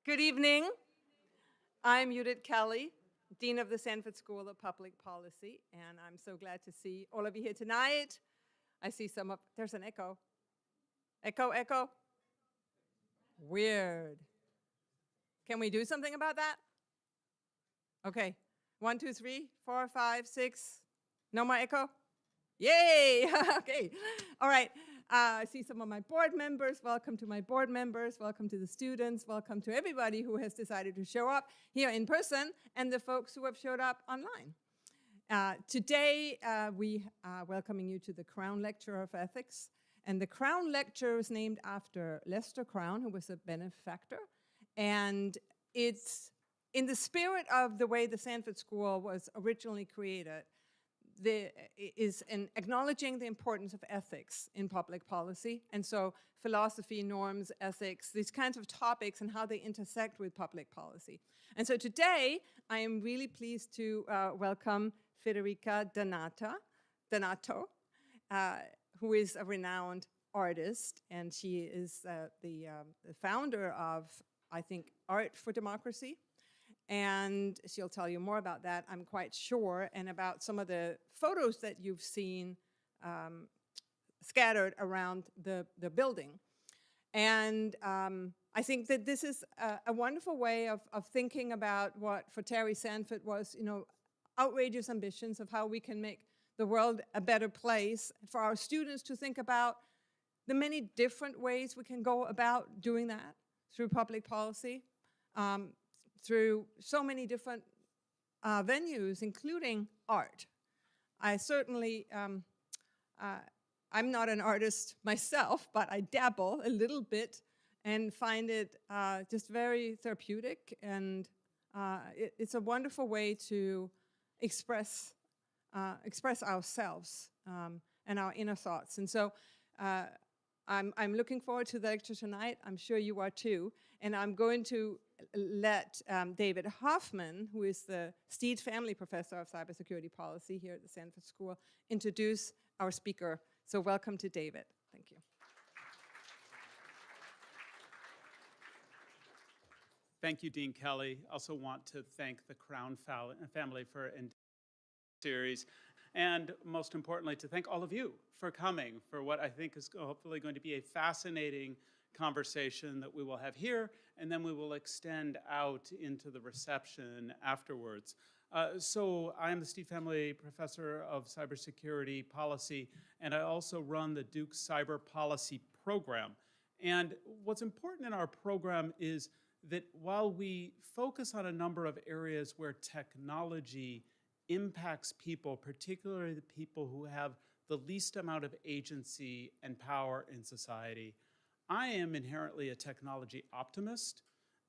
Good evening. I'm Judith Kelly, Dean of the Sanford School of Public Policy, and I'm so glad to see all of you here tonight. I see some of, there's an echo. Echo, echo. Weird. Can we do something about that? Okay. 1, 2, 3, 4, 5, 6. No more echo? Yay! Okay. All right. I see some of my board members. Welcome to my board members. Welcome to the students. Welcome to everybody who has decided to show up here in person and the folks who have showed up online. Today, we are welcoming you to the Crown Lecture of Ethics. And the Crown Lecture is named after Lester Crown, who was a benefactor. And it's in the spirit of the way the Sanford School was originally created, is in acknowledging the importance of ethics in public policy. And so philosophy, norms, ethics, these kinds of topics and how they intersect with public policy. And so today, I am really pleased to welcome Federica Donato, who is a renowned artist. And she is the founder of, I think, Art4Democracy. And she'll tell you more about that, I'm quite sure, and about some of the photos that you've seen scattered around the building. And I think that this is a wonderful way of thinking about what for Terry Sanford was, outrageous ambitions of how we can make the world a better place, for our students to think about the many different ways we can go about doing that through public policy. Through so many different venues, including art. I certainly, I'm not an artist myself, but I dabble a little bit and find it just very therapeutic, and it's a wonderful way to express ourselves and our inner thoughts. And so I'm looking forward to the lecture tonight. I'm sure you are too. And I'm going to let David Hoffman, who is the Steed Family Professor of Cybersecurity Policy here at the Sanford School, introduce our speaker. So welcome to David. Thank you. Thank you, Dean Kelly. I also want to thank the Crown family for Endowed series, and most importantly, to thank all of you for coming for what I think is hopefully going to be a fascinating conversation that we will have here, and then we will extend out into the reception afterwards. So I am the Steed Family Professor of Cybersecurity Policy, and I also run the Duke Cyber Policy Program. And what's important in our program is that while we focus on a number of areas where technology impacts people, particularly the people who have the least amount of agency and power in society, I am inherently a technology optimist,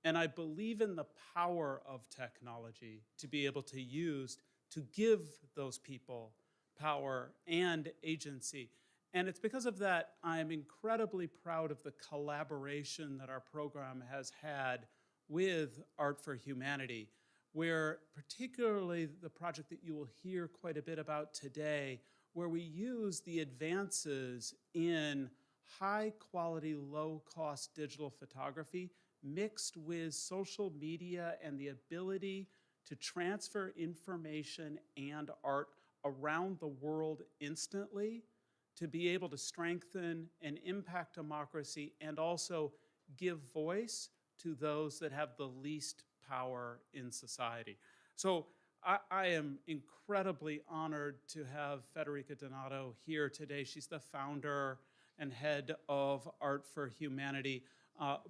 and I believe in the power of technology to be able to use to give those people power and agency. And it's because of that I'm incredibly proud of the collaboration that our program has had with Art4Humanity, where particularly the project that you will hear quite a bit about today, where we use the advances in high-quality, low-cost digital photography mixed with social media and the ability to transfer information and art around the world instantly to be able to strengthen and impact democracy and also give voice to those that have the least power in society. So I am incredibly honored to have Federica Donato here today. She's the founder and head of Art4Humanity.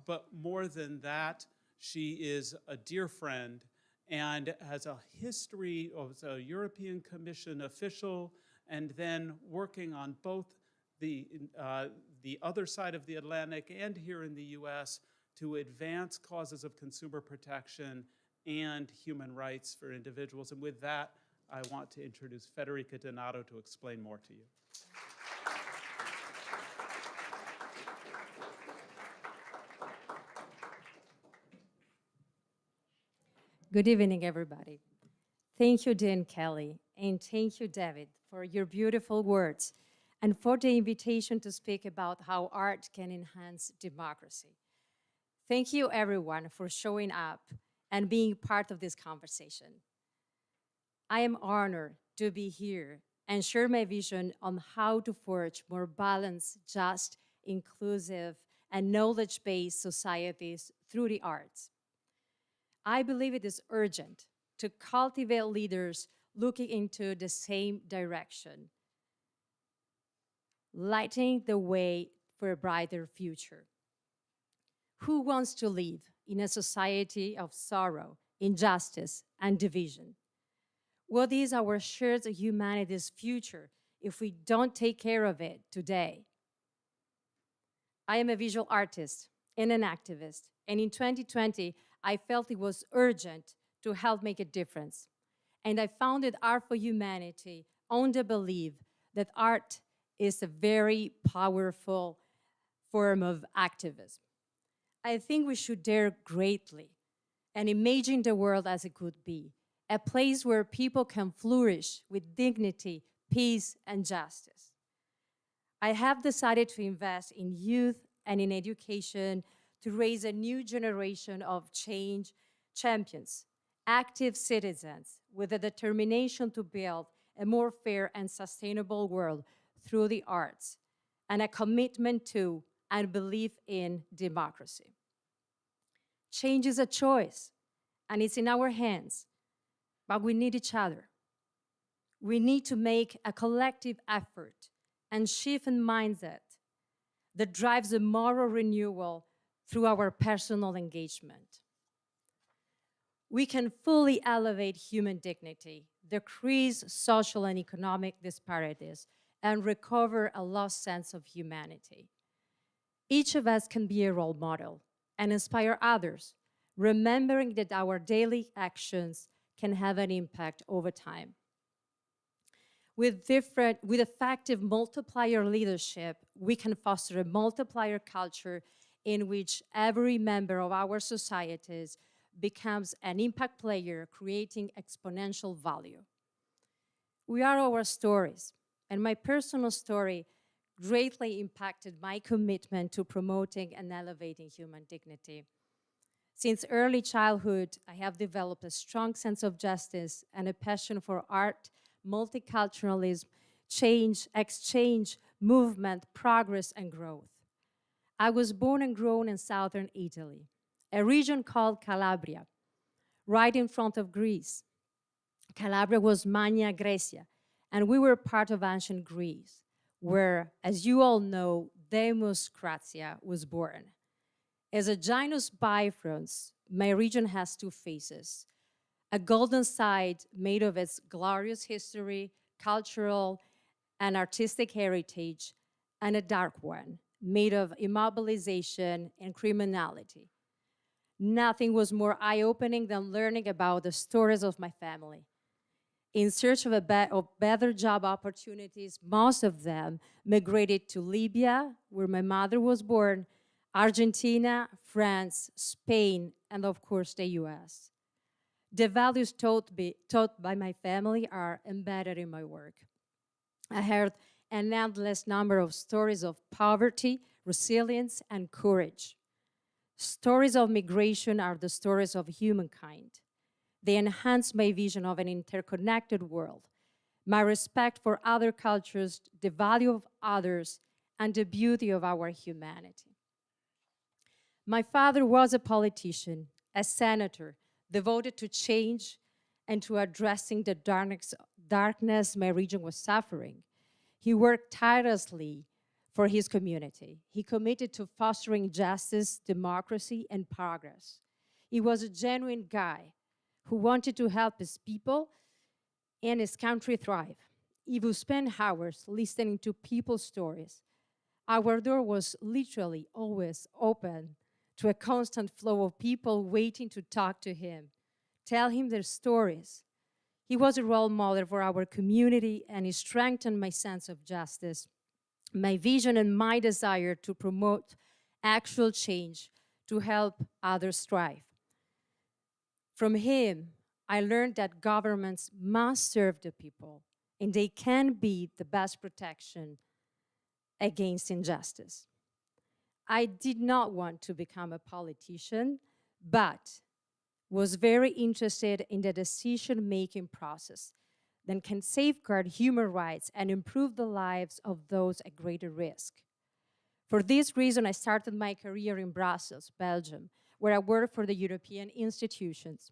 But more than that, she is a dear friend and has a history as a European Commission official, and then working on both the other side of the Atlantic and here in the US to advance causes of consumer protection and human rights for individuals. And with that, I want to introduce Federica Donato to explain more to you. Good evening, everybody. Thank you, Dean Kelly, and thank you, David, for your beautiful words and for the invitation to speak about how art can enhance democracy. Thank you, everyone, for showing up and being part of this conversation. I am honored to be here and share my vision on how to forge more balanced, just, inclusive, and knowledge-based societies through the arts. I believe it is urgent to cultivate leaders looking into the same direction, lighting the way for a brighter future. Who wants to live in a society of sorrow, injustice, and division? What is our shared humanity's future if we don't take care of it today? I am a visual artist and an activist, and in 2020, I felt it was urgent to help make a difference. And I founded Art4Humanity on the belief that art is a very powerful form of activism. I think we should dare greatly and imagine the world as it could be, a place where people can flourish with dignity, peace, and justice. I have decided to invest in youth and in education to raise a new generation of change champions, active citizens with a determination to build a more fair and sustainable world through the arts, and a commitment to and belief in democracy. Change is a choice, and it's in our hands, but we need each other. We need to make a collective effort and shift in mindset that drives a moral renewal through our personal engagement. We can fully elevate human dignity, decrease social and economic disparities, and recover a lost sense of humanity. Each of us can be a role model and inspire others, remembering that our daily actions can have an impact over time. With effective multiplier leadership, we can foster a multiplier culture in which every member of our societies becomes an impact player, creating exponential value. We are our stories, and my personal story greatly impacted my commitment to promoting and elevating human dignity. Since early childhood, I have developed a strong sense of justice and a passion for art, multiculturalism, change, exchange, movement, progress, and growth. I was born and grown in southern Italy, a region called Calabria, right in front of Greece. Calabria was Magna Graecia, and we were part of ancient Greece, where, as you all know, Demus Gratia was born. As a Janus bifrons, my region has two faces: a golden side made of its glorious history, cultural and artistic heritage, and a dark one made of immobilization and criminality. Nothing was more eye-opening than learning about the stories of my family. In search of better job opportunities, most of them migrated to Libya, where my mother was born, Argentina, France, Spain, and of course the US. The values taught by my family are embedded in my work. I heard an endless number of stories of poverty, resilience, and courage. Stories of migration are the stories of humankind. They enhance my vision of an interconnected world, my respect for other cultures, the value of others, and the beauty of our humanity. My father was a politician, a senator, devoted to change and to addressing the darkness my region was suffering. He worked tirelessly for his community. He committed to fostering justice, democracy, and progress. He was a genuine guy who wanted to help his people and his country thrive. He would spend hours listening to people's stories. Our door was literally always open to a constant flow of people waiting to talk to him, tell him their stories. He was a role model for our community, and he strengthened my sense of justice, my vision, and my desire to promote actual change to help others thrive. From him, I learned that governments must serve the people, and they can be the best protection against injustice. I did not want to become a politician, but was very interested in the decision-making process that can safeguard human rights and improve the lives of those at greater risk. For this reason, I started my career in Brussels, Belgium, where I worked for the European institutions.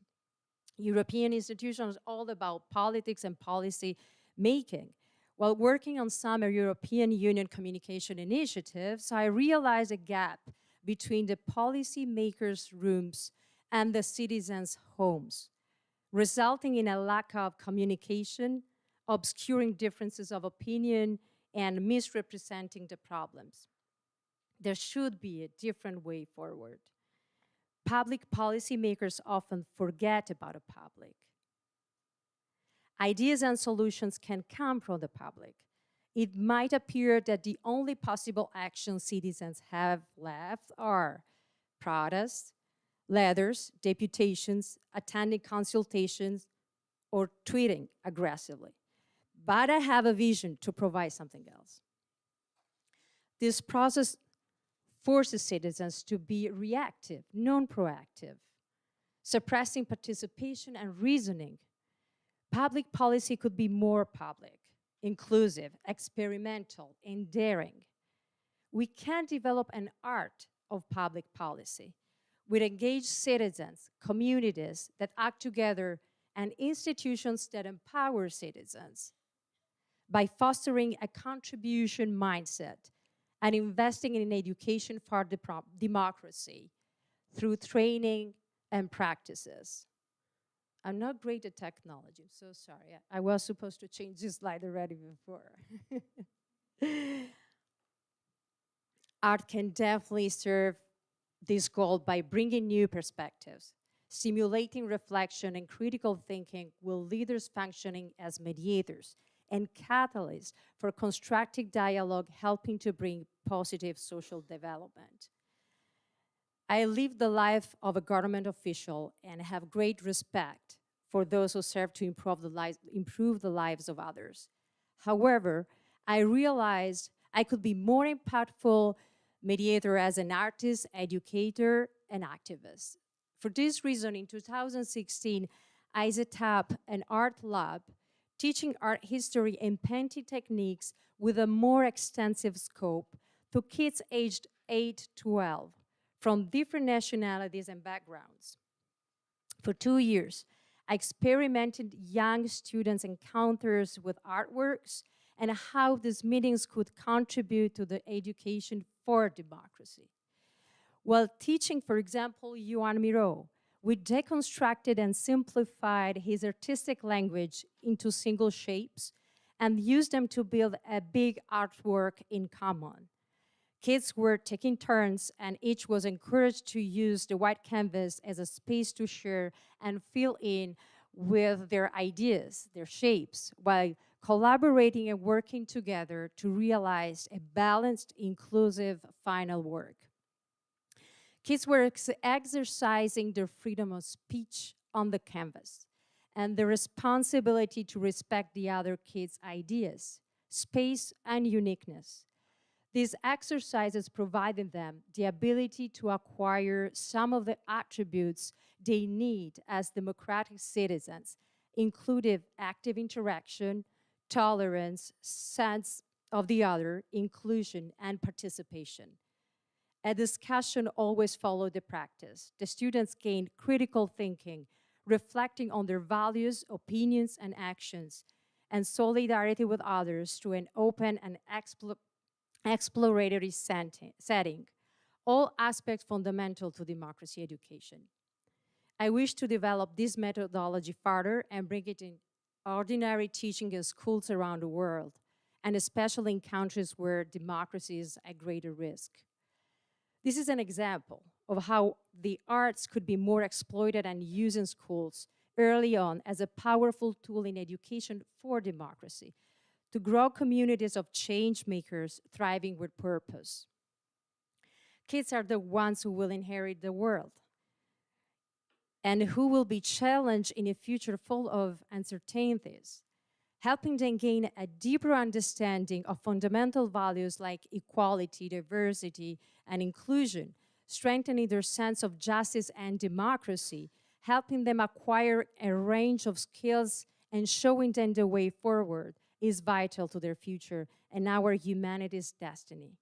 European institutions are all about politics and policy making. While working on some European Union communication initiatives, I realized a gap between the policymakers' rooms and the citizens' homes, resulting in a lack of communication, obscuring differences of opinion, and misrepresenting the problems. There should be a different way forward. Public policymakers often forget about the public. Ideas and solutions can come from the public. It might appear that the only possible actions citizens have left are protests, letters, deputations, attending consultations, or tweeting aggressively. But I have a vision to provide something else. This process forces citizens to be reactive, non-proactive, suppressing participation and reasoning. Public policy could be more public, inclusive, experimental, and daring. We can develop an art of public policy with engaged citizens, communities that act together, and institutions that empower citizens by fostering a contribution mindset and investing in education for democracy through training and practices. I'm not great at technology, I'm so sorry. I was supposed to change this slide already before. Art can definitely serve this goal by bringing new perspectives, stimulating reflection and critical thinking with leaders functioning as mediators and catalysts for constructive dialogue, helping to bring positive social development. I live the life of a government official and have great respect for those who serve to improve the lives of others. However, I realized I could be more impactful mediator as an artist, educator, and activist. For this reason, in 2016, I set up an art lab teaching art history and painting techniques with a more extensive scope to kids aged 8 to 12 from different nationalities and backgrounds. For 2 years, I experimented young students' encounters with artworks and how these meetings could contribute to the education for democracy. While teaching, for example, Joan Miró, we deconstructed and simplified his artistic language into single shapes and used them to build a big artwork in common. Kids were taking turns and each was encouraged to use the white canvas as a space to share and fill in with their ideas, their shapes, while collaborating and working together to realize a balanced, inclusive final work. Kids were exercising their freedom of speech on the canvas and the responsibility to respect the other kids' ideas, space, and uniqueness. These exercises provided them the ability to acquire some of the attributes they need as democratic citizens, including active interaction, tolerance, sense of the other, inclusion, and participation. A discussion always followed the practice. The students gained critical thinking, reflecting on their values, opinions, and actions, and solidarity with others through an open and exploratory setting, all aspects fundamental to democracy education. I wish to develop this methodology further and bring it in ordinary teaching in schools around the world, and especially in countries where democracy is at greater risk. This is an example of how the arts could be more exploited and used in schools early on as a powerful tool in education for democracy, to grow communities of change makers thriving with purpose. Kids are the ones who will inherit the world and who will be challenged in a future full of uncertainties. helping them gain a deeper understanding of fundamental values like equality, diversity, and inclusion, strengthening their sense of justice and democracy, helping them acquire a range of skills and showing them the way forward is vital to their future and our humanity's destiny.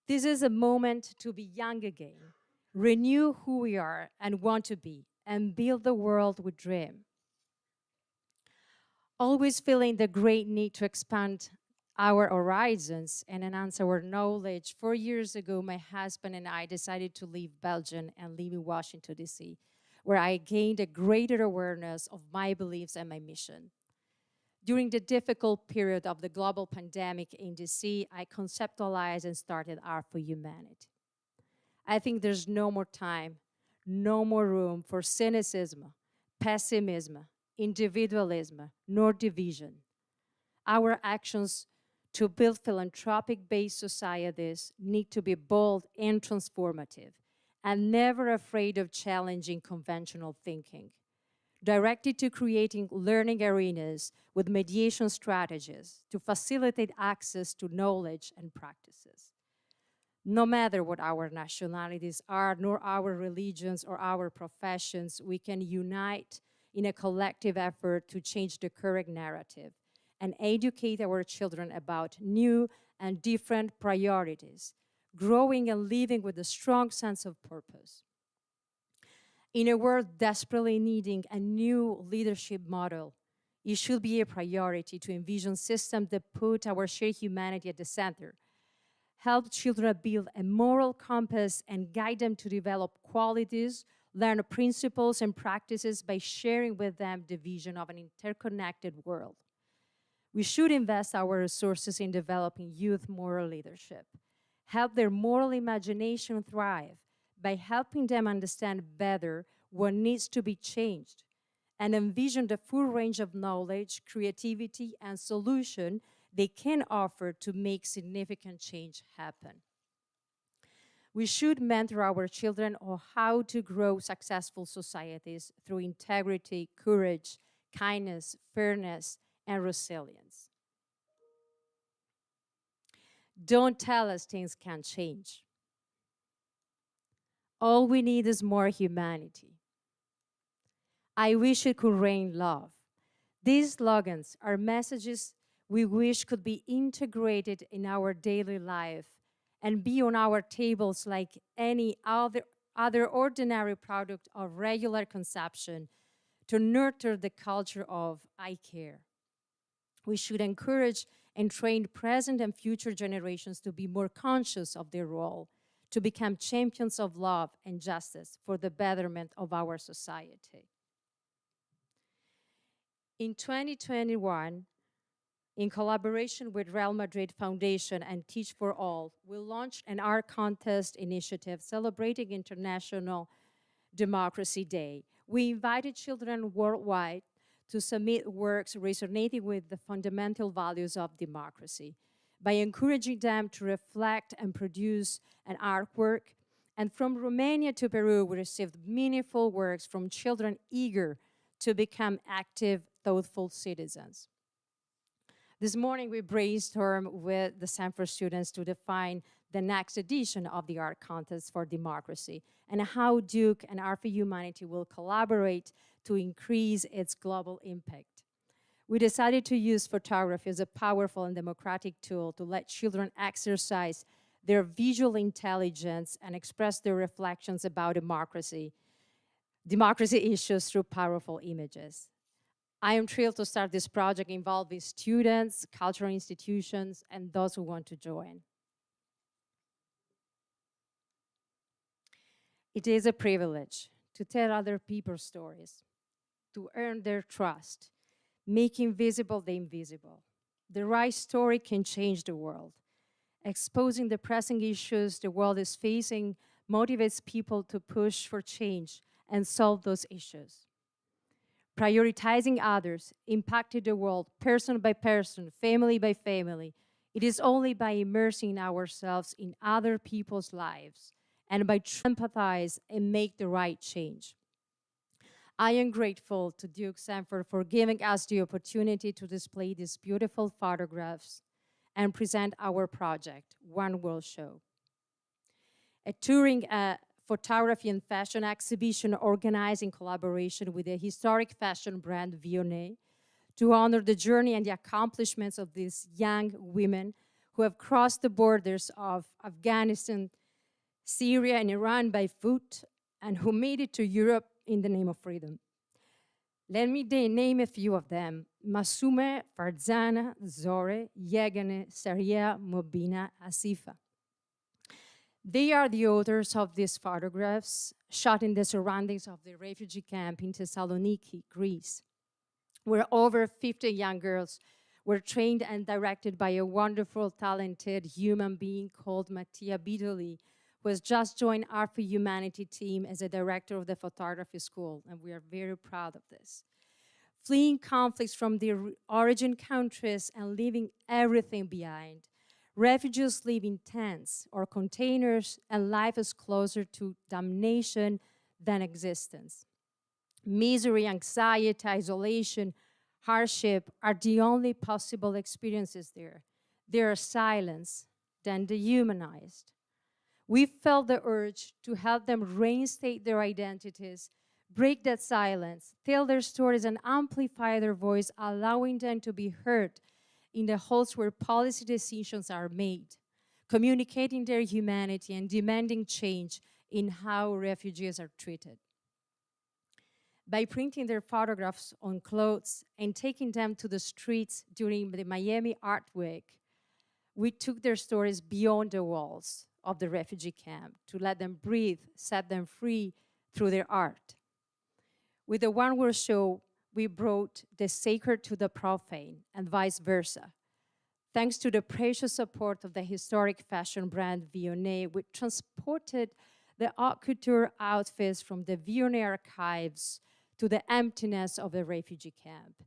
This is a moment to be young again, renew who we are and want to be, and build the world we dream. Always feeling the great need to expand our horizons and enhance our knowledge, 4 years ago, my husband and I decided to leave Belgium and live in Washington, D.C., where I gained a greater awareness of my beliefs and my mission. During the difficult period of the global pandemic in D.C., I conceptualized and started Art4Humanity. I think there's no more time, no more room for cynicism, pessimism, individualism, nor division. Our actions to build philanthropic-based societies need to be bold and transformative, and never afraid of challenging conventional thinking, directed to creating learning arenas with mediation strategies to facilitate access to knowledge and practices. No matter what our nationalities are, nor our religions or our professions, we can unite in a collective effort to change the current narrative and educate our children about new and different priorities, growing and living with a strong sense of purpose. In a world desperately needing a new leadership model, it should be a priority to envision systems that put our shared humanity at the center, help children build a moral compass and guide them to develop qualities, learn principles and practices by sharing with them the vision of an interconnected world. We should invest our resources in developing youth moral leadership, help their moral imagination thrive by helping them understand better what needs to be changed, and envision the full range of knowledge, creativity, and solution they can offer to make significant change happen. We should mentor our children on how to grow successful societies through integrity, courage, kindness, fairness, and resilience. Don't tell us things can't change. All we need is more humanity. I wish it could rain love. These slogans are messages we wish could be integrated in our daily life and be on our tables like any other ordinary product of regular consumption to nurture the culture of I care. We should encourage and train present and future generations to be more conscious of their role, to become champions of love and justice for the betterment of our society. In 2021, in collaboration with Real Madrid Foundation and Teach for All, we launched an art contest initiative celebrating International Democracy Day. We invited children worldwide to submit works resonating with the fundamental values of democracy by encouraging them to reflect and produce an artwork. And from Romania to Peru, we received meaningful works from children eager to become active, thoughtful citizens. This morning, we brainstormed with the Sanford students to define the next edition of the Art Contest for Democracy and how Duke and Art4Humanity will collaborate to increase its global impact. We decided to use photography as a powerful and democratic tool to let children exercise their visual intelligence and express their reflections about democracy issues through powerful images. I am thrilled to start this project involving students, cultural institutions, and those who want to join. It is a privilege to tell other people's stories, to earn their trust, making visible the invisible. The right story can change the world. Exposing the pressing issues the world is facing motivates people to push for change and solve those issues. Prioritizing others impacted the world person by person, family by family. It is only by immersing ourselves in other people's lives and by empathize and make the right change. I am grateful to Duke Sanford for giving us the opportunity to display these beautiful photographs and present our project, One World Show. A touring photography and fashion exhibition organized in collaboration with the historic fashion brand Vionnet to honor the journey and the accomplishments of these young women who have crossed the borders of Afghanistan, Syria, and Iran by foot, and who made it to Europe in the name of freedom. Let me name a few of them: Masume, Farzana, Zore, Yegane, Saria, Mobina, Asifa. They are the authors of these photographs shot in the surroundings of the refugee camp in Thessaloniki, Greece, where over 50 young girls were trained and directed by a wonderful, talented human being called Mattia Bidoli, who has just joined Art4Humanity team as a director of the photography school, and we are very proud of this. Fleeing conflicts from their origin countries and leaving everything behind, refugees live in tents or containers, and life is closer to damnation than existence. Misery, anxiety, isolation, hardship are the only possible experiences there. They are silenced, then dehumanized. We felt the urge to help them reinstate their identities, break that silence, tell their stories, and amplify their voice, allowing them to be heard in the halls where policy decisions are made, communicating their humanity and demanding change in how refugees are treated. By printing their photographs on clothes and taking them to the streets during the Miami Art Week, we took their stories beyond the walls of the refugee camp to let them breathe, set them free through their art. With the One World Show, we brought the sacred to the profane and vice versa. Thanks to the precious support of the historic fashion brand Vionnet, we transported the haute couture outfits from the Vionnet archives to the emptiness of the refugee camp.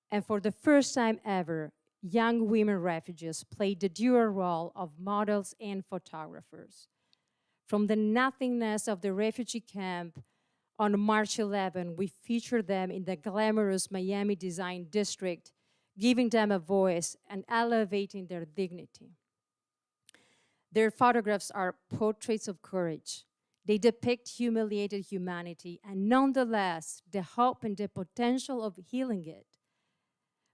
And for the first time ever, young women refugees played the dual role of models and photographers. From the nothingness of the refugee camp, on March 11, we featured them in the glamorous Miami Design District, giving them a voice and elevating their dignity. Their photographs are portraits of courage. They depict humiliated humanity and nonetheless the hope and the potential of healing it.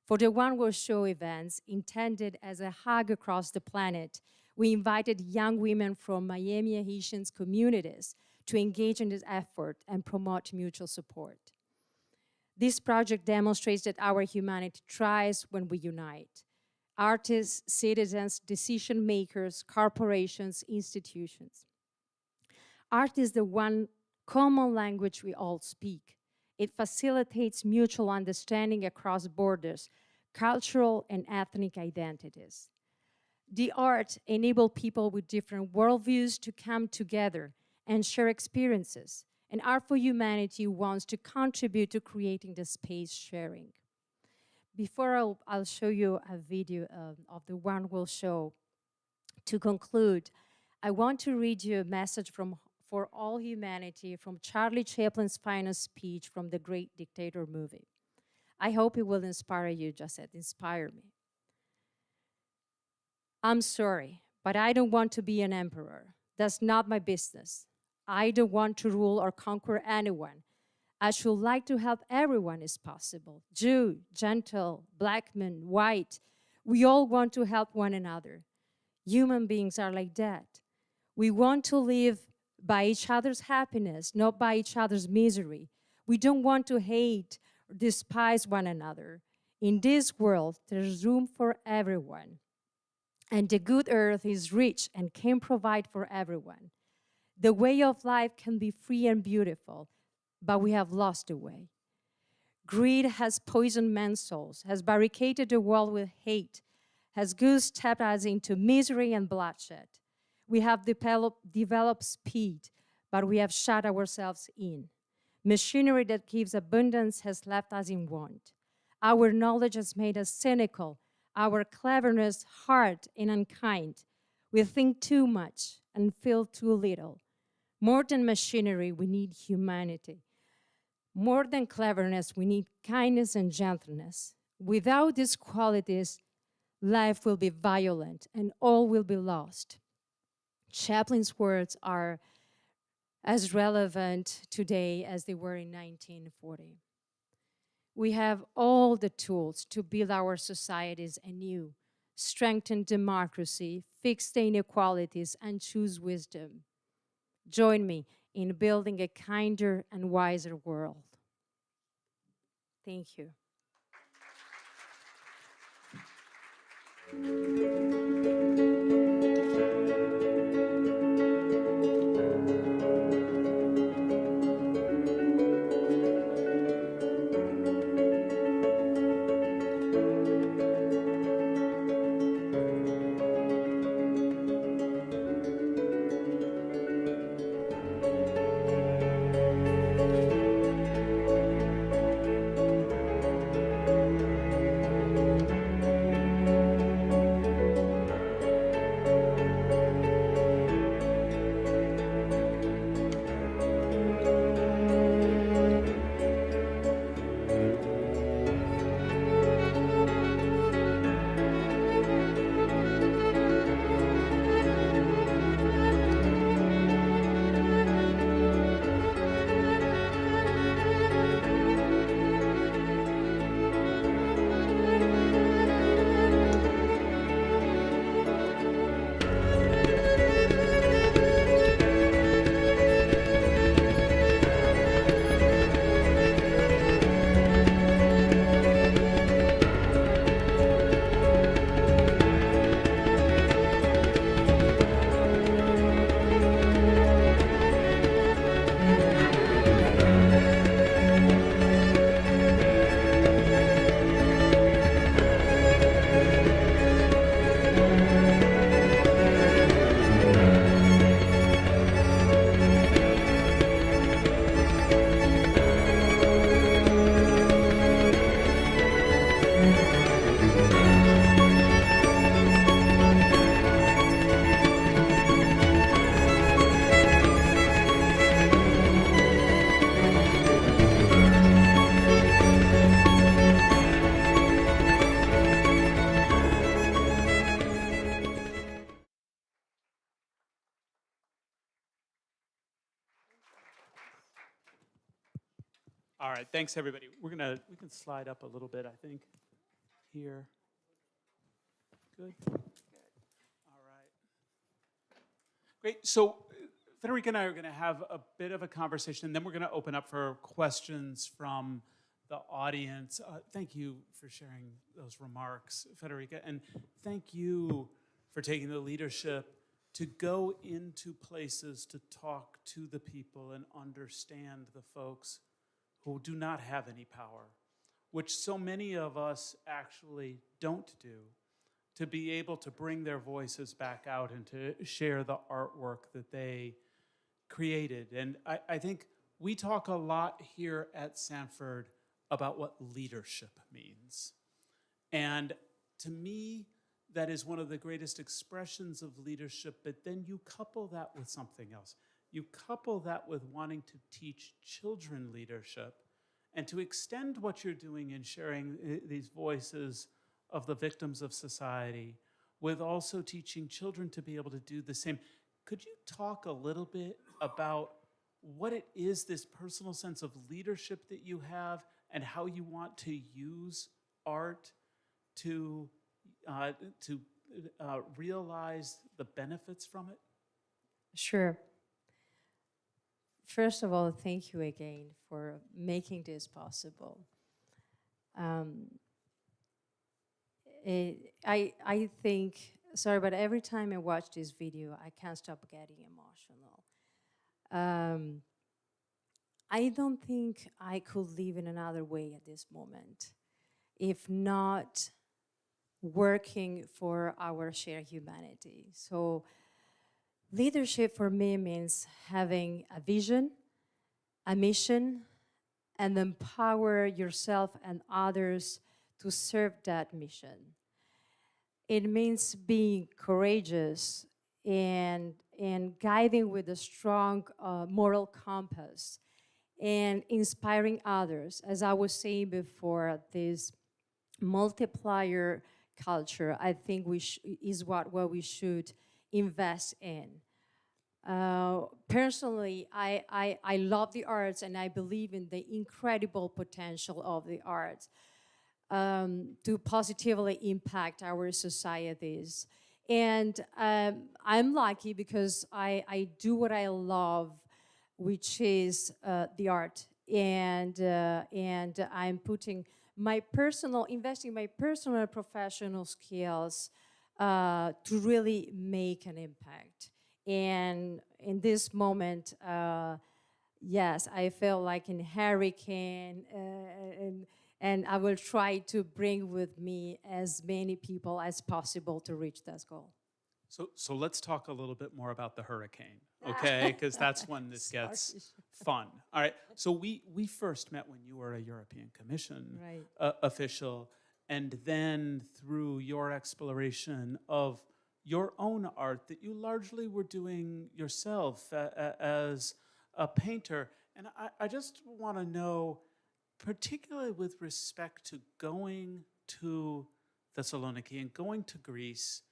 For the One World Show events intended as a hug across the planet, we invited young women from Miami Haitian communities to engage in this effort and promote mutual support. This project demonstrates that our humanity thrives when we unite. Artists, citizens, decision makers, corporations, institutions. Art is the one common language we all speak. It facilitates mutual understanding across borders, cultural and ethnic identities. The art enables people with different worldviews to come together and share experiences, and Art4Humanity wants to contribute to creating the space sharing. Before I'll show you a video of the One World Show, to conclude, I want to read you a message for all humanity from Charlie Chaplin's final speech from the Great Dictator movie. I hope it will inspire you, just as it inspired me. I'm sorry, but I don't want to be an emperor. That's not my business. I don't want to rule or conquer anyone. I should like to help everyone as possible. Jew, Gentile, black man, white. We all want to help one another. Human beings are like that. We want to live by each other's happiness, not by each other's misery. We don't want to hate or despise one another. In this world, there's room for everyone. And the good earth is rich and can provide for everyone. The way of life can be free and beautiful, but we have lost the way. Greed has poisoned men's souls, has barricaded the world with hate, has goose-stepped us into misery and bloodshed. We have developed speed, but we have shut ourselves in. Machinery that gives abundance has left us in want. Our knowledge has made us cynical, our cleverness hard and unkind. We think too much and feel too little. More than machinery, we need humanity. More than cleverness, we need kindness and gentleness. Without these qualities, life will be violent and all will be lost. Chaplin's words are as relevant today as they were in 1940. We have all the tools to build our societies anew, strengthen democracy, fix the inequalities, and choose wisdom. Join me in building a kinder and wiser world. Thank you. All right, thanks everybody. We can slide up a little bit, I think, here. Good. All right. Great. So Federica and I are going to have a bit of a conversation, and then we're going to open up for questions from the audience. Thank you for sharing those remarks, Federica, and thank you for taking the leadership to go into places to talk to the people and understand the folks who do not have any power, which so many of us actually don't do, to be able to bring their voices back out and to share the artwork that they created. And I think we talk a lot here at Sanford about what leadership means. And to me, that is one of the greatest expressions of leadership, but then you couple that with something else. You couple that with wanting to teach children leadership and to extend what you're doing in sharing these voices of the victims of society with also teaching children to be able to do the same. Could you talk a little bit about what it is, this personal sense of leadership that you have, and how you want to use art to realize the benefits from it? Sure. First of all, thank you again for making this possible. I think, sorry, but every time I watch this video, I can't stop getting emotional. I don't think I could live in another way at this moment, if not working for our shared humanity. So leadership for me means having a vision, a mission, and empower yourself and others to serve that mission. It means being courageous and guiding with a strong moral compass and inspiring others. As I was saying before, this multiplier culture, I think is what we should invest in. Personally, I love the arts, and I believe in the incredible potential of the arts to positively impact our societies. And I'm lucky because I do what I love, which is the art. And I'm putting investing my personal professional skills to really make an impact. And in this moment, yes, I feel like in hurricane, and I will try to bring with me as many people as possible to reach that goal. So let's talk a little bit more about the hurricane, okay? Because that's when this gets fun. All right. So we first met when you were a European Commission official, and then through your exploration of your own art that you largely were doing yourself as a painter. And I just want to know, particularly with respect to going to Thessaloniki and going to Greece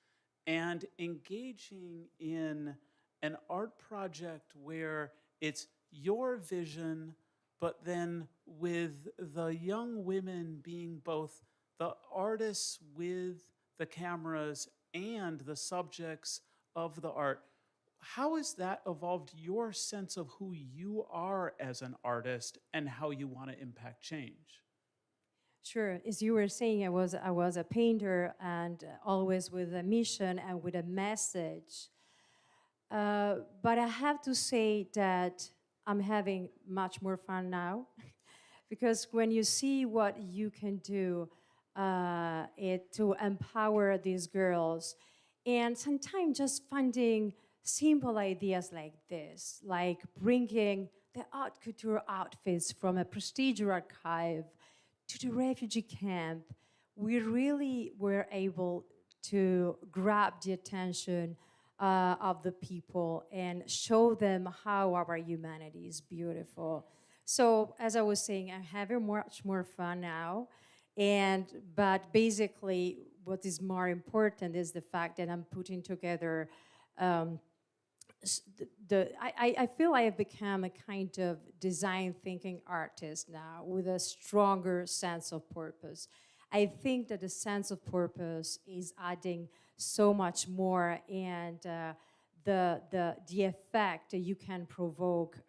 and engaging in an art project where it's your vision, but then with the young women being both the artists with the cameras and the subjects of the art. How has that evolved your sense of who you are as an artist and how you want to impact change? Sure. As you were saying, I was a painter, and always with a mission and with a message. But I have to say that I'm having much more fun now, because when you see what you can do to empower these girls, and sometimes just finding simple ideas like this, like bringing the art couture outfits from a prestigious archive to the refugee camp, we really were able to grab the attention of the people and show them how our humanity is beautiful. So, as I was saying, I'm having much more fun now. But basically, what is more important is the fact that I'm putting together I feel I have become a kind of design thinking artist now with a stronger sense of purpose. I think that the sense of purpose is adding so much more, and the effect you can provoke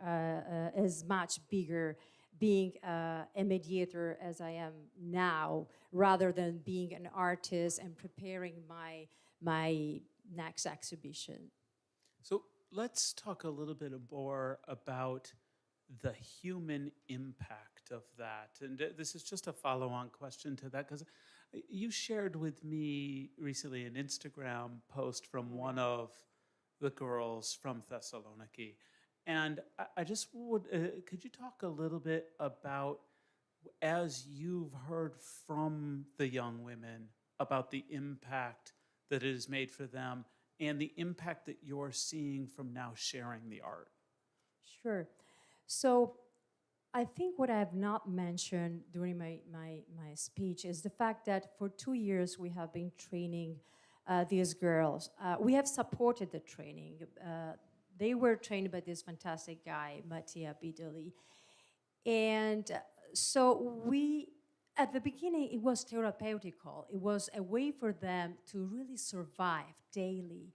is much bigger being a mediator as I am now, rather than being an artist and preparing my next exhibition. So let's talk a little bit more about the human impact of that. And this is just a follow-on question to that, because you shared with me recently an Instagram post from one of the girls from Thessaloniki. And I just would, could you talk a little bit about, as you've heard from the young women, about the impact that it has made for them and the impact that you're seeing from now sharing the art? Sure. So I think what I have not mentioned during my speech is the fact that for 2 years we have been training these girls. We have supported the training. They were trained by this fantastic guy, Mattia Bidoli. And so at the beginning, it was therapeutical. It was a way for them to really survive daily.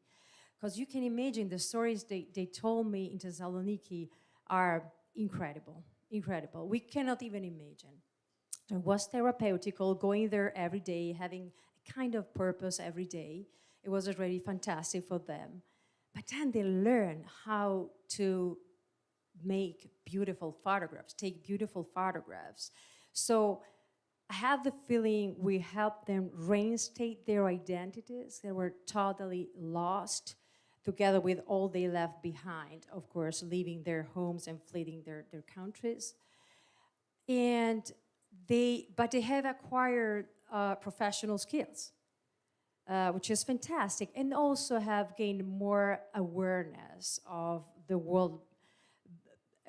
Because you can imagine the stories they told me in Thessaloniki are incredible, incredible. We cannot even imagine. It was therapeutical, going there every day, having a kind of purpose every day. It was already fantastic for them. But then they learn how to make beautiful photographs, take beautiful photographs. So I have the feeling we helped them reinstate their identities. They were totally lost, together with all they left behind, of course, leaving their homes and fleeing their countries. But they have acquired professional skills, which is fantastic, and also have gained more awareness of the world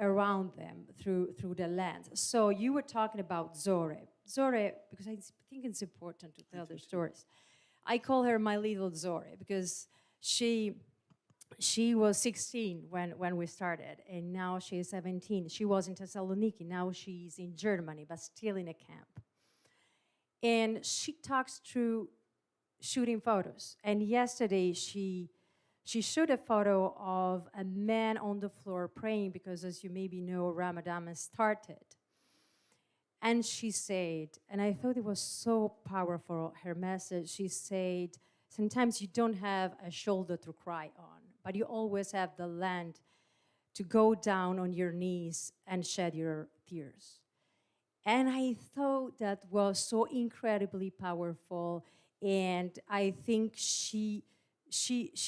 around them through the lens. So you were talking about Zore. Zore, because I think it's important to tell their stories. I call her my little Zore because she was 16 when we started, and now she is 17. She was in Thessaloniki, now she's in Germany, but still in a camp. And she talks through shooting photos. And yesterday she shot a photo of a man on the floor praying because, as you maybe know, Ramadan has started. And she said, and I thought it was so powerful, her message, she said, sometimes you don't have a shoulder to cry on, but you always have the land to go down on your knees and shed your tears. And I thought that was so incredibly powerful, and I think she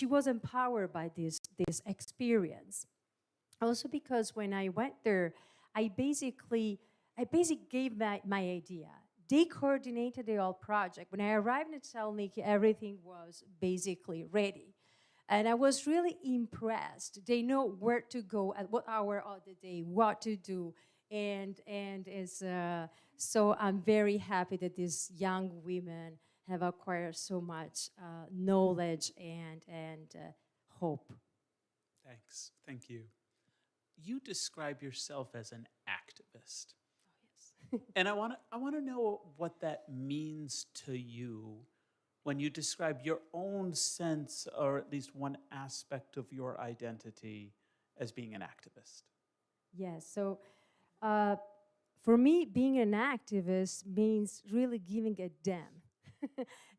was empowered by this experience. Also because when I went there, I basically gave my idea. They coordinated the whole project. When I arrived in Thessaloniki, everything was basically ready. And I was really impressed. They know where to go, at what hour of the day, what to do. And so I'm very happy that these young women have acquired so much knowledge and hope. Thanks. Thank you. You describe yourself as an activist. Oh, yes. And I want to know what that means to you when you describe your own sense, or at least one aspect of your identity, as being an activist. Yes, so for me, being an activist means really giving a damn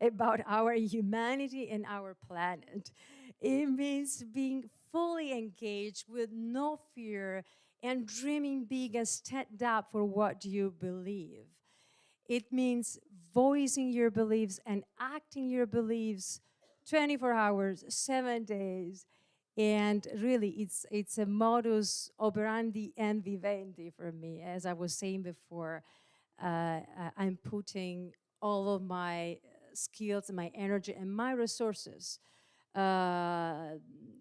about our humanity and our planet. It means being fully engaged with no fear and dreaming big and stand up for what you believe. It means voicing your beliefs and acting your beliefs 24 hours, 7 days. And really, it's a modus operandi and vivendi for me. As I was saying before, I'm putting all of my skills, my energy, and my resources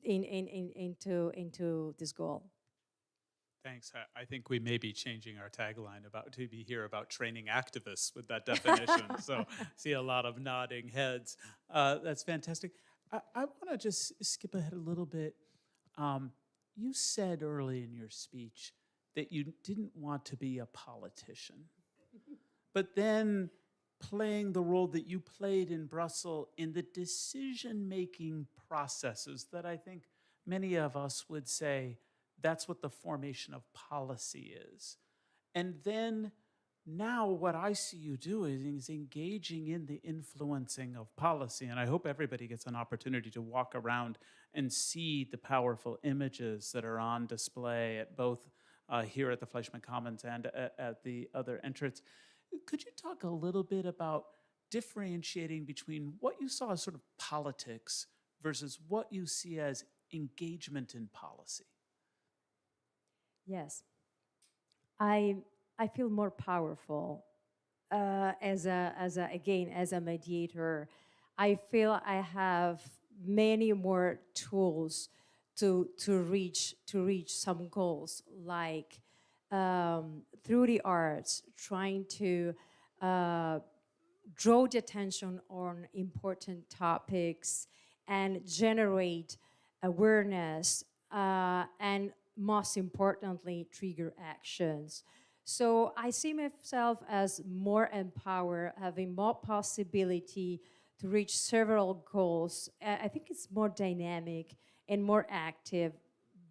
into this goal. Thanks. I think we may be changing our tagline to be here about training activists with that definition. So see a lot of nodding heads. That's fantastic. I want to just skip ahead a little bit. You said early in your speech that you didn't want to be a politician. But then playing the role that you played in Brussels in the decision-making processes that I think many of us would say that's what the formation of policy is. And then now what I see you doing is engaging in the influencing of policy. And I hope everybody gets an opportunity to walk around and see the powerful images that are on display at both here at the Fleischmann Commons and at the other entrance. Could you talk a little bit about differentiating between what you saw as sort of politics versus what you see as engagement in policy? Yes, I feel more powerful as a mediator. I feel I have many more tools to reach some goals, like through the arts, trying to draw the attention on important topics and generate awareness and most importantly, trigger actions. So I see myself as more empowered, having more possibility to reach several goals. I think it's more dynamic and more active,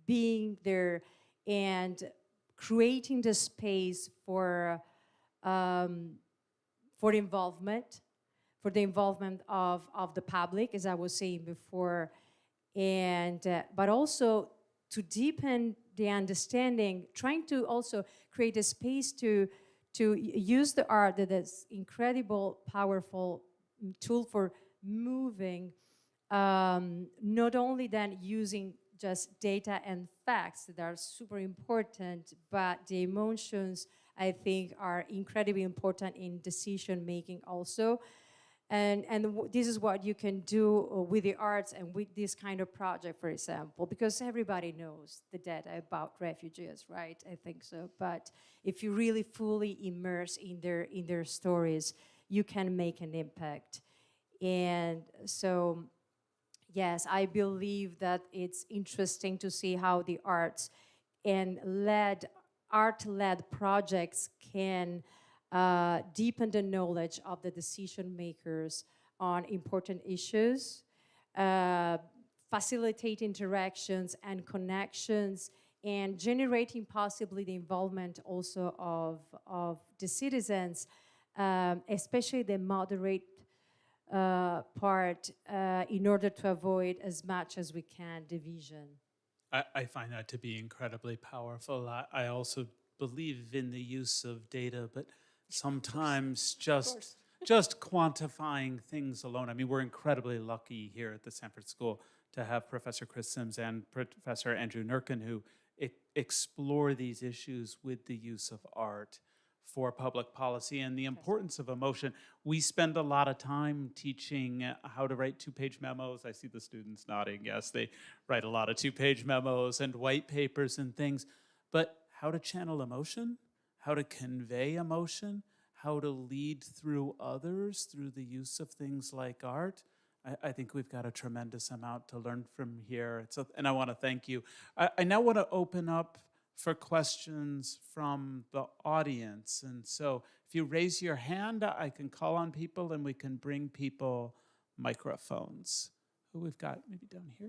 being there and creating the space for involvement, for the involvement of the public, as I was saying before, and but also to deepen the understanding, trying to also create a space to use the art that is incredible, powerful tool for moving, not only then using just data and facts that are super important, but the emotions, I think, are incredibly important in decision making also. This is what you can do with the arts and with this kind of project, for example, because everybody knows the data about refugees, right? I think so. But if you really fully immerse in their stories, you can make an impact. And so, yes, I believe that it's interesting to see how the arts and art-led projects can deepen the knowledge of the decision makers on important issues, facilitate interactions and connections, and generating possibly the involvement also of the citizens, especially the moderate part, in order to avoid as much as we can division. I find that to be incredibly powerful. I also believe in the use of data, but sometimes just quantifying things alone. I mean, we're incredibly lucky here at the Sanford School to have Professor Chris Sims and Professor Andrew Nurkin, who explore these issues with the use of art for public policy and the importance of emotion. We spend a lot of time teaching how to write two-page memos. I see the students nodding. Yes, they write a lot of two-page memos and white papers and things. But how to channel emotion, how to convey emotion, how to lead through others through the use of things like art, I think we've got a tremendous amount to learn from here. And I want to thank you. I now want to open up for questions from the audience. And so if you raise your hand, I can call on people and we can bring people microphones. Who we've got maybe down here?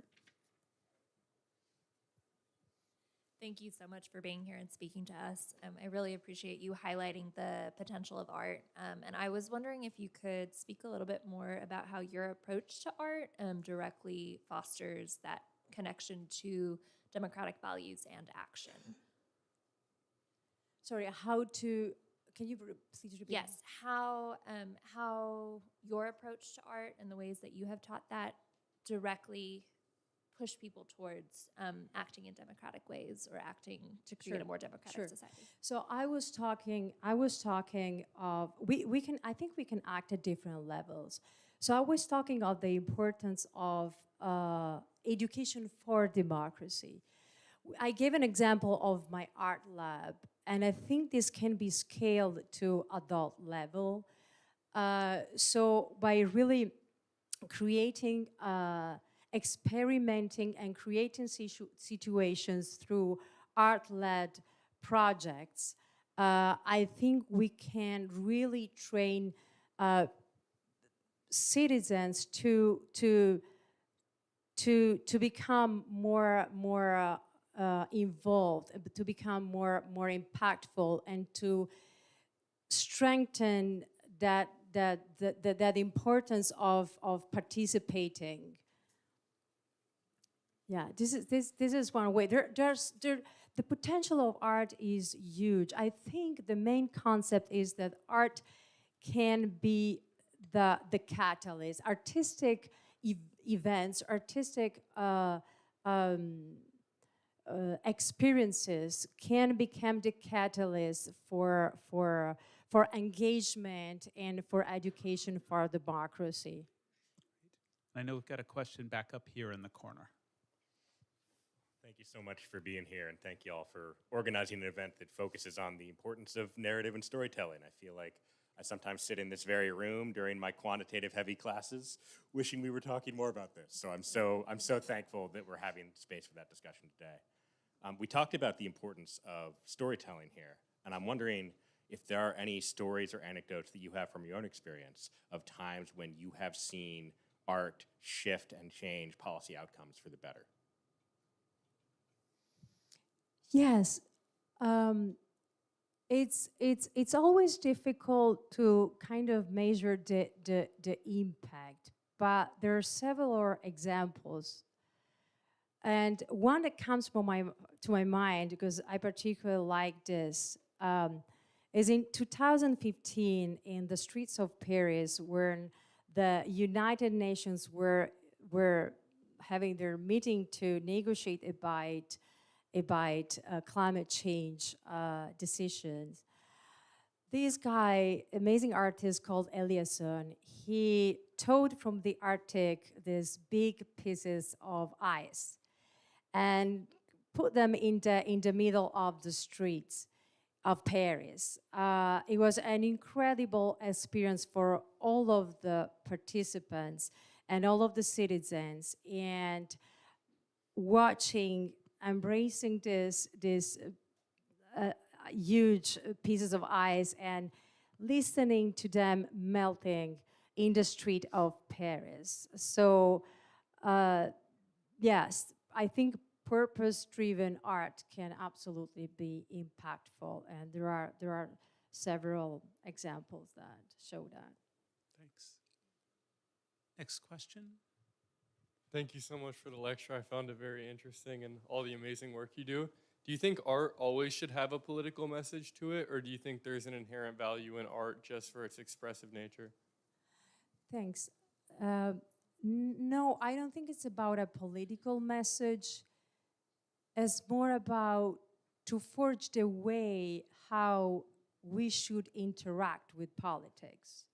Thank you so much for being here and speaking to us. I really appreciate you highlighting the potential of art. And I was wondering if you could speak a little bit more about how your approach to art directly fosters that connection to democratic values and action. Sorry, can you please repeat? Yes, how your approach to art and the ways that you have taught that directly push people towards acting in democratic ways or acting to create a more democratic society. So I was talking of, I think we can act at different levels. So I was talking of the importance of education for democracy. I gave an example of my art lab, and I think this can be scaled to adult level. So by really creating, experimenting and creating situations through art-led projects, I think we can really train citizens to become more involved, to become more impactful, and to strengthen that importance of participating. Yeah, this is one way. The potential of art is huge. I think the main concept is that art can be the catalyst. Artistic events, artistic experiences can become the catalyst for engagement and for education for democracy. I know we've got a question back up here in the corner. Thank you so much for being here, and thank you all for organizing an event that focuses on the importance of narrative and storytelling. I feel like I sometimes sit in this very room during my quantitative heavy classes wishing we were talking more about this. So I'm so thankful that we're having space for that discussion today. We talked about the importance of storytelling here, and I'm wondering if there are any stories or anecdotes that you have from your own experience of times when you have seen art shift and change policy outcomes for the better. Yes, it's always difficult to kind of measure the impact, but there are several examples. And one that comes to my mind, because I particularly like this, is in 2015 in the streets of Paris, when the United Nations were having their meeting to negotiate about climate change decisions. This guy, amazing artist called Eliasson, he towed from the Arctic these big pieces of ice and put them in the middle of the streets of Paris. It was an incredible experience for all of the participants and all of the citizens, and watching, embracing this huge pieces of ice and listening to them melting in the street of Paris. So yes, I think purpose-driven art can absolutely be impactful, and there are several examples that show that. Thanks. Next question. Thank you so much for the lecture. I found it very interesting and all the amazing work you do. Do you think art always should have a political message to it, or do you think there's an inherent value in art just for its expressive nature? Thanks. No, I don't think it's about a political message. It's more about to forge the way how we should interact with politics.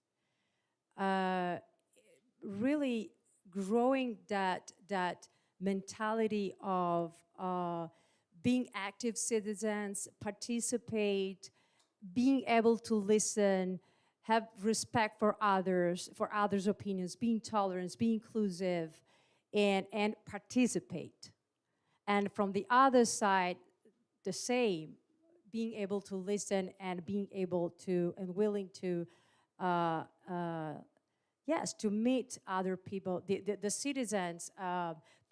Really growing that mentality of being active citizens, participate, being able to listen, have respect for others' opinions, being tolerant, be inclusive, and participate. And from the other side, the same, being able to listen and being able to and willing to, yes, to meet other people, the citizens'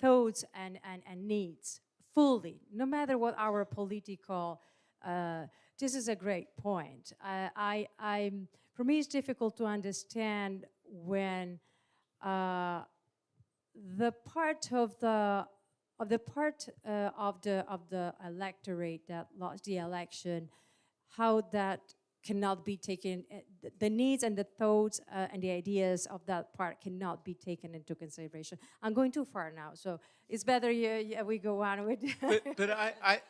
thoughts and needs fully, no matter what our political. This is a great point. For me, it's difficult to understand when the part of the electorate that lost the election, how that cannot be taken, the needs and the thoughts and the ideas of that part cannot be taken into consideration. I'm going too far now, so it's better we go on with. But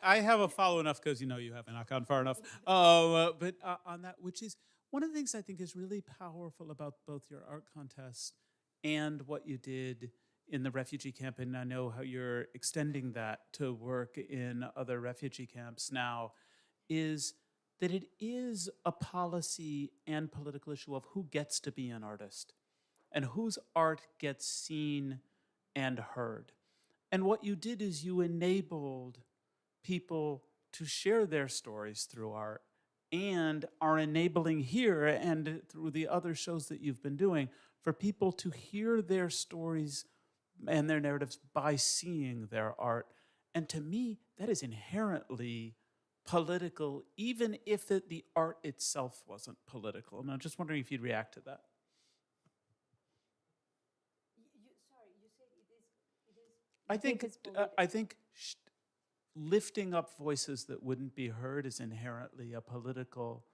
I have a follow enough because you haven't gone far enough. But on that, which is one of the things I think is really powerful about both your art contests and what you did in the refugee camp, and I know how you're extending that to work in other refugee camps now, is that it is a policy and political issue of who gets to be an artist and whose art gets seen and heard. And what you did is you enabled people to share their stories through art, and are enabling here and through the other shows that you've been doing for people to hear their stories and their narratives by seeing their art. And to me, that is inherently political, even if the art itself wasn't political. And I'm just wondering if you'd react to that. I think lifting up voices that wouldn't be heard is inherently a political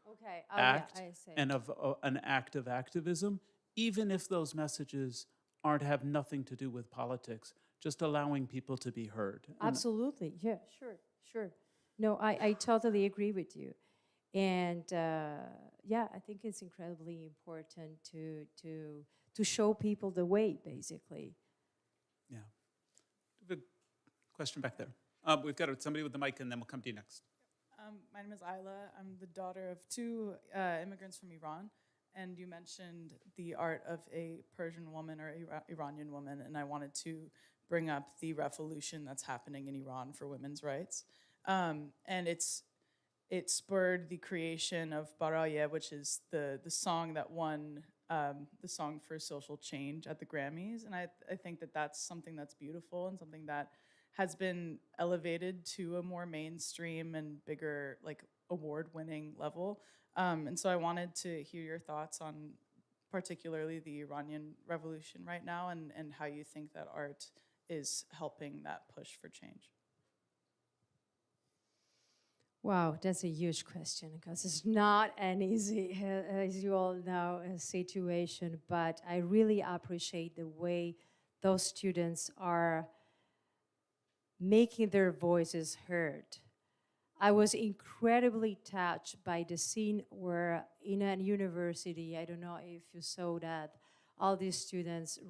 act, yeah, I see. and of an act of activism, even if those messages have nothing to do with politics, just allowing people to be heard. Absolutely, yeah, sure. No, I totally agree with you. And yeah, I think it's incredibly important to show people the way, basically. Yeah. We have a question back there. We've got somebody with the mic, and then we'll come to you next. My name is Ayla. I'm the daughter of two immigrants from Iran. And you mentioned the art of a Persian woman or Iranian woman, and I wanted to bring up the revolution that's happening in Iran for women's rights. And it spurred the creation of Baraye, which is the song that won the song for social change at the Grammys. And I think that that's something that's beautiful and something that has been elevated to a more mainstream and bigger, like, award-winning level. And so I wanted to hear your thoughts on particularly the Iranian revolution right now, and how you think that art is helping that push for change. Wow, that's a huge question, because it's not an easy, as you all know, situation, but I really appreciate the way those students are making their voices heard. I was incredibly touched by the scene where in a university, I don't know if you saw that, all these students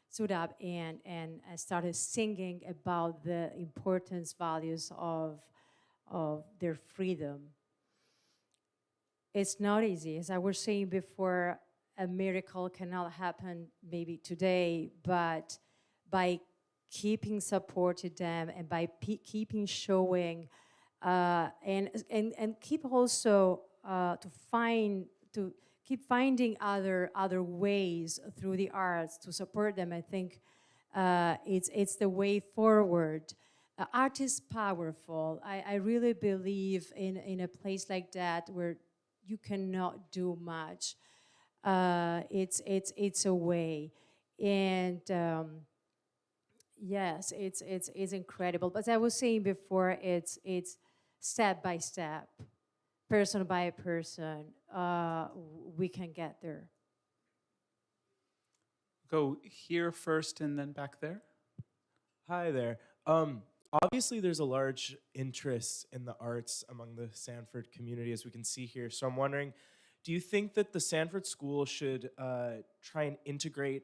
stood up and started singing about the importance, values of their freedom. It's not easy. As I was saying before, a miracle cannot happen maybe today, but by keeping supporting them and by keeping showing and keep also to keep finding other ways through the arts to support them. I think it's the way forward. Art is powerful. I really believe in a place like that where you cannot do much. It's a way, and yes, it's incredible. But as I was saying before, it's step by step, person by person. We can get there. Go here first and then back there. Hi there. Obviously, there's a large interest in the arts among the Sanford community, as we can see here. So I'm wondering, do you think that the Sanford School should try and integrate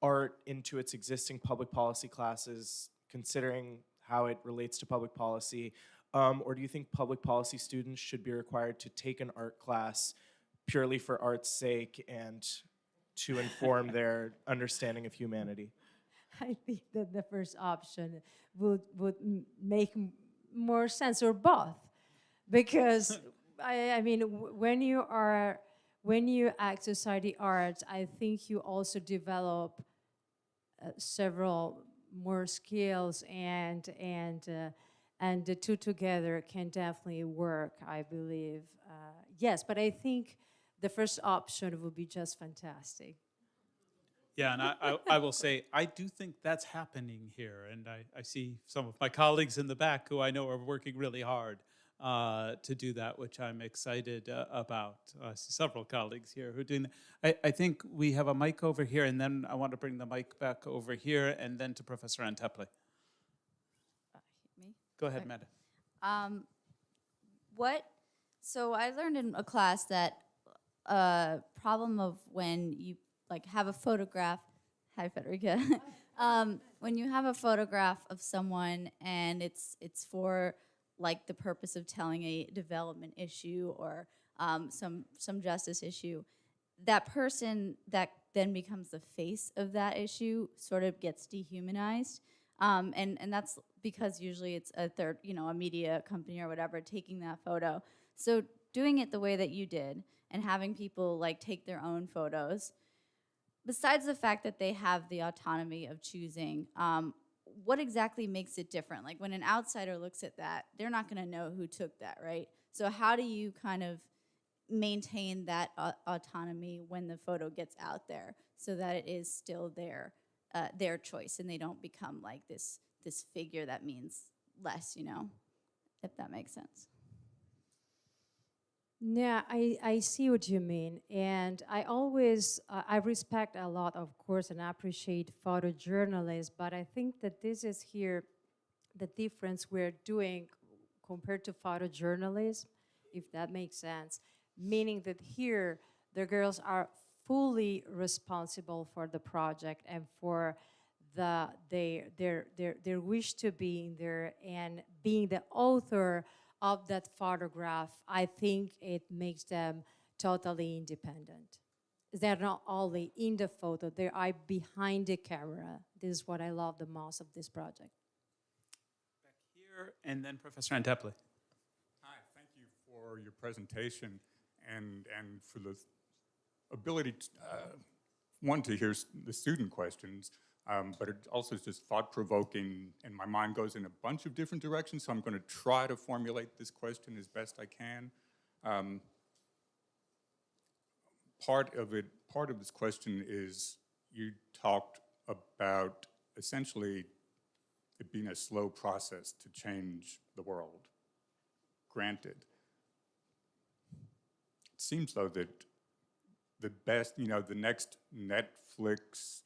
art into its existing public policy classes, considering how it relates to public policy? Or do you think public policy students should be required to take an art class purely for art's sake and to inform their understanding of humanity? I think that the first option would make more sense, or both, because I mean, when you exercise the arts, I think you also develop several more skills, and the two together can definitely work, I believe. Yes, but I think the first option would be just fantastic. Yeah, and I will say, I do think that's happening here. And I see some of my colleagues in the back who I know are working really hard to do that, which I'm excited about. I see several colleagues here who are doing that. I think we have a mic over here, and then I want to bring the mic back over here, and then to Professor Anteple. Me? Go ahead, Okay. Meta. So I learned in a class that problem of when you have a photograph. Hi, Federica. When you have a photograph of someone and it's for the purpose of telling a development issue or some justice issue, that person that then becomes the face of that issue sort of gets dehumanized. And that's because usually it's a third, a media company or whatever taking that photo. So doing it the way that you did and having people take their own photos, besides the fact that they have the autonomy of choosing, what exactly makes it different? When an outsider looks at that, they're not going to know who took that, right? So how do you kind of maintain that autonomy when the photo gets out there so that it is still their choice and they don't become this figure that means less, if that makes sense? Yeah, I see what you mean. And I always, I respect a lot, of course, and appreciate photojournalists, but I think that this is here the difference we're doing compared to photojournalism, if that makes sense. Meaning that here, the girls are fully responsible for the project and for their wish to be in there, and being the author of that photograph, I think it makes them totally independent. They're not only in the photo, they are behind the camera. This is what I love the most of this project. Back here, and then Professor Anteple. Hi, thank you for your presentation and for the ability to hear the student questions, but it also is just thought-provoking, and my mind goes in a bunch of different directions, so I'm going to try to formulate this question as best I can. Part of this question is you talked about essentially it being a slow process to change the world. Granted, it seems though that the best, the next Netflix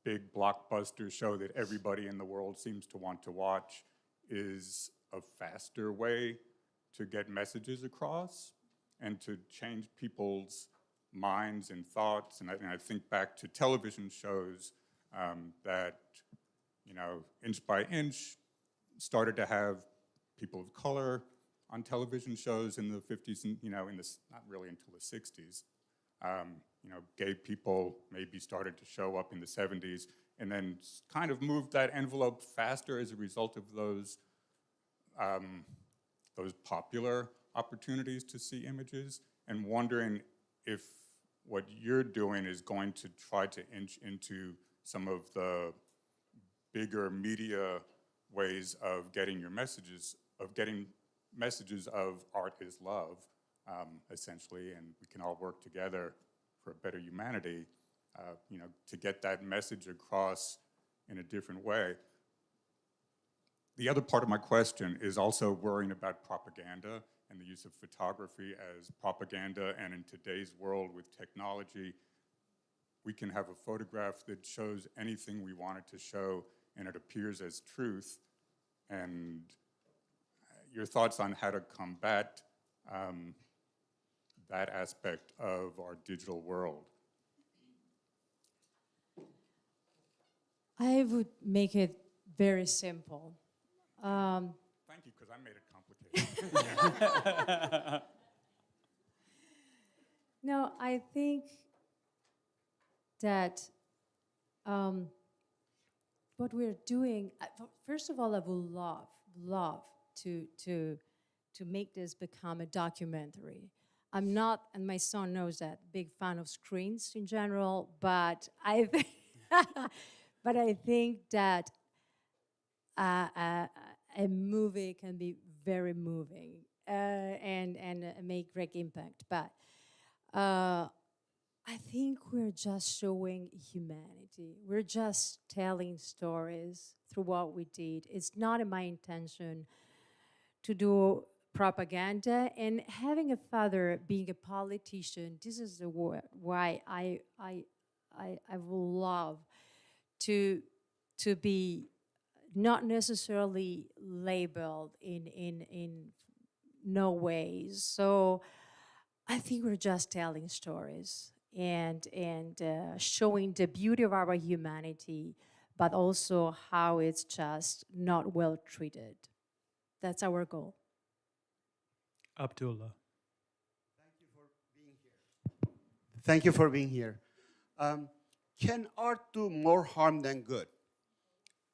big blockbuster show that everybody in the world seems to want to watch is a faster way to get messages across and to change people's minds and thoughts. And I think back to television shows that, you know, inch by inch started to have people of color on television shows in the 50s and, you know, not really until the 60s. You know, gay people maybe started to show up in the 70s and then kind of moved that envelope faster as a result of those popular opportunities to see images, and wondering if what you're doing is going to try to inch into some of the bigger media ways of getting your messages, of getting messages of art is love, essentially, and we can all work together for a better humanity, you know, to get that message across in a different way. The other part of my question is also worrying about propaganda and the use of photography as propaganda. And in today's world with technology, we can have a photograph that shows anything we want it to show, and it appears as truth. And your thoughts on how to combat that aspect of our digital world? I would make it very simple. Thank you, because I made it complicated. No, I think that what we're doing, first of all, I would love to make this become a documentary. I'm not, and my son knows that, big fan of screens in general, but I think, but I think that a movie can be very moving and make great impact. But I think we're just showing humanity. We're just telling stories through what we did. It's not in my intention to do propaganda. And having a father being a politician, this is the why I would love to be not necessarily labeled in no ways. So I think we're just telling stories and showing the beauty of our humanity, but also how it's just not well treated. That's our goal. Abdullah. Thank you for being here. Can art do more harm than good?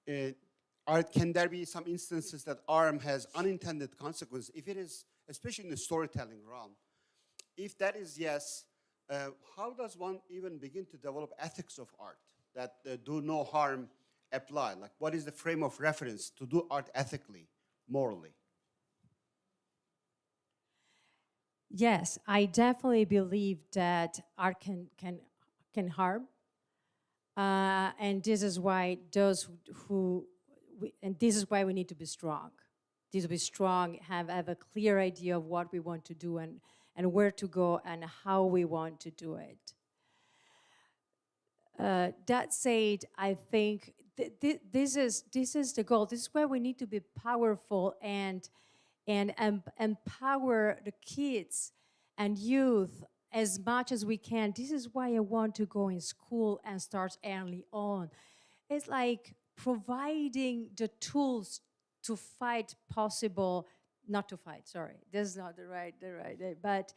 Can there be some instances that art has unintended consequences? If it is, especially in the storytelling realm, if that is yes, how does one even begin to develop ethics of art that do no harm apply? Like, what is the frame of reference to do art ethically, morally? Yes, I definitely believe that art can harm, and this is why this is why we need to be strong. Need to be strong, have a clear idea of what we want to do and where to go and how we want to do it. That said, I think this is the goal. This is where we need to be powerful and empower the kids and youth as much as we can. This is why I want to go in school and start early on. It's like providing the tools to fight possible, not to fight, sorry, this is not the right, but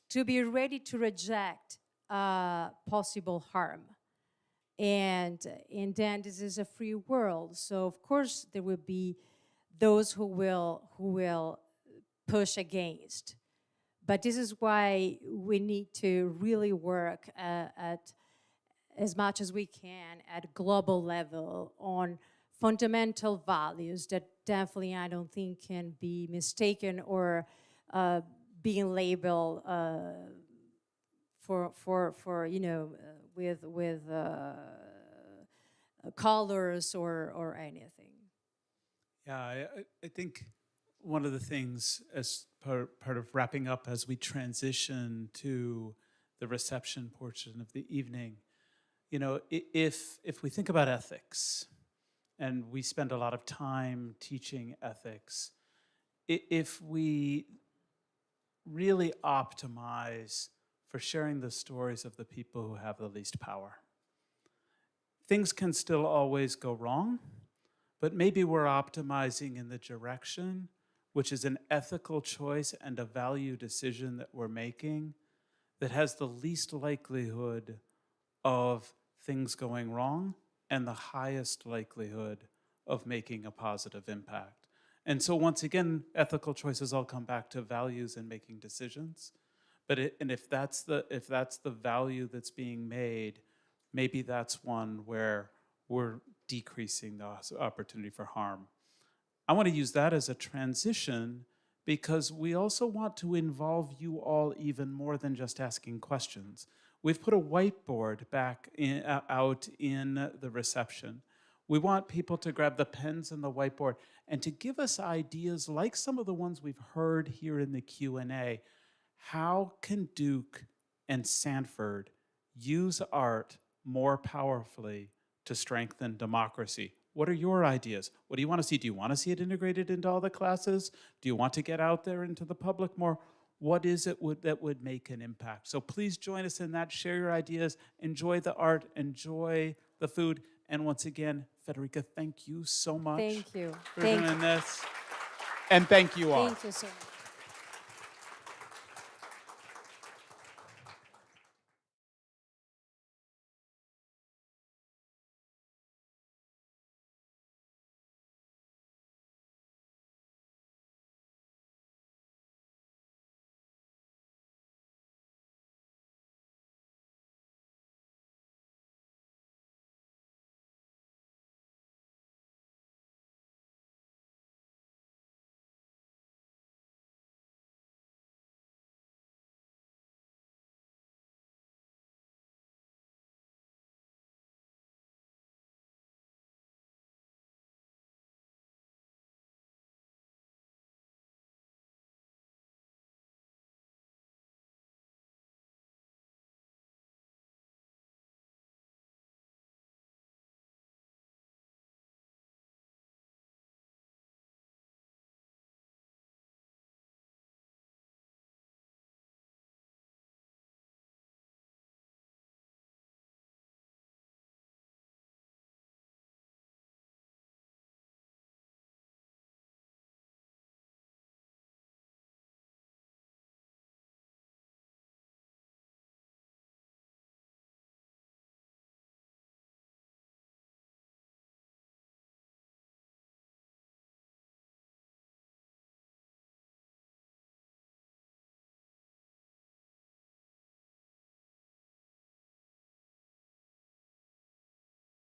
to be ready to reject possible harm. And then this is a free world, so of course there will be those who will push against. But this is why we need to really work at as much as we can at global level on fundamental values that definitely I don't think can be mistaken or being labeled for you know with colors or anything. Yeah, I think one of the things as part of wrapping up as we transition to the reception portion of the evening, you know, if we think about ethics, and we spend a lot of time teaching ethics, if we really optimize for sharing the stories of the people who have the least power. Things can still always go wrong, but maybe we're optimizing in the direction, which is an ethical choice and a value decision that we're making that has the least likelihood of things going wrong and the highest likelihood of making a positive impact. And so once again, ethical choices all come back to values and making decisions. But if that's the value that's being made, maybe that's one where we're decreasing the opportunity for harm. I want to use that as a transition because we also want to involve you all even more than just asking questions. We've put a whiteboard back out in the reception. We want people to grab the pens and the whiteboard and to give us ideas like some of the ones we've heard here in the Q&A. How can Duke and Sanford use art more powerfully to strengthen democracy? What are your ideas? What do you want to see? Do you want to see it integrated into all the classes? Do you want to get out there into the public more? What is it that would make an impact? So please join us in that. Share your ideas. Enjoy the art. Enjoy the food. And once again, Federica, thank you so much Thank you. for doing this. And thank you all. Thank you so much.